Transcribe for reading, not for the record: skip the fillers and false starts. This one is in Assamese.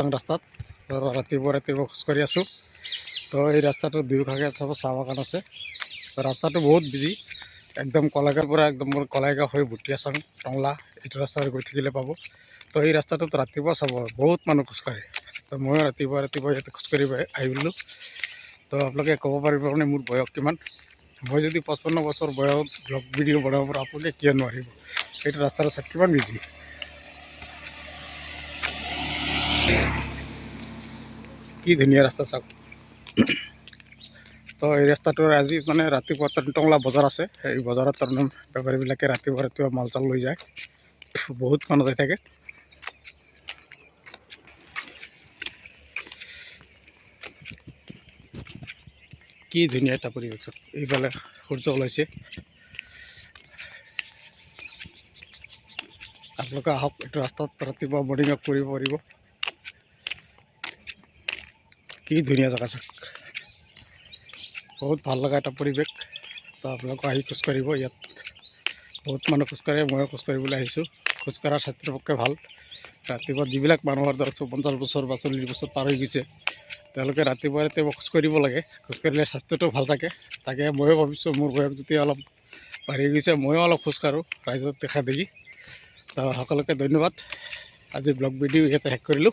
ৰাস্তাত ৰাতিপুৱা খোজকাঢ়ি আছোঁ। তো এই ৰাস্তাটোৰ দুয়োকাষে চব চাহ বাগান আছে। ৰাস্তাটো বহুত বিজি, একদম কলাগাৰ পৰা একদম মোৰ কলাইগাঁও হৈ ভুটীয়াচাং টংলা এইটো ৰাস্তাৰে গৈ থাকিলে পাব। তো এই ৰাস্তাটোত ৰাতিপুৱা চাব বহুত মানুহ খোজকাঢ়ে। তো ময়ো ৰাতিপুৱা ইয়াতে খোজকাঢ়ি আহিলোঁ। তো আপোনালোকে ক'ব পাৰিব মানে মোৰ বয়স কিমান। মই যদি 55 বছৰ বয়সত ব্লগ ভিডিঅ' বনাব পাৰোঁ, আপোনালোকে কিয় নোৱাৰিব। এইটো ৰাস্তাটো চাওক কিমান বিজি, কি ধুনীয়া ৰাস্তা চাওক। তো এই ৰাস্তাটোৰ আজি মানে ৰাতিপুৱা টংলা বজাৰ আছে, এই বজাৰত তাৰমানে বেপাৰীবিলাকে ৰাতিপুৱা মাল চাল লৈ যায়, বহুত মানুহ যাই থাকে। কি ধুনীয়া এটা পৰিৱেশ চাওক, এইফালে সূৰ্য ওলাইছে। আপোনালোকে আহক, এইটো ৰাস্তাত ৰাতিপুৱা মৰ্ণিং ৱাক কৰিব পাৰিব। কি ধুনীয়া জেগা চাওক, বহুত ভাল লগা এটা পৰিৱেশ। তো আপোনালোকে আহি খোজকাঢ়িব, ইয়াত বহুত মানুহ খোজকাঢ়ে, ময়ো খোজকাঢ়িবলৈ আহিছোঁ। খোজকঢ়াৰ স্বাস্থ্যৰ পক্ষে ভাল। ৰাতিপুৱা যিবিলাক মানুহৰ ধৰক 50 বছৰ বা 40 বছৰ পাৰ হৈ গৈছে, তেওঁলোকে ৰাতিপুৱা খোজকাঢ়িব লাগে। খোজকাঢ়িলে স্বাস্থ্যটো ভাল থাকে। তাকে ময়ো ভাবিছোঁ মোৰ বয়স যেতিয়া অলপ বাঢ়ি গৈছে, ময়ো অলপ খোজকাঢ়োঁ ৰাইজক দেখা দেখি। তো সকলোকে ধন্যবাদ। আজি ব্লগ ভিডিঅ' ইয়াতে শেষ কৰিলোঁ।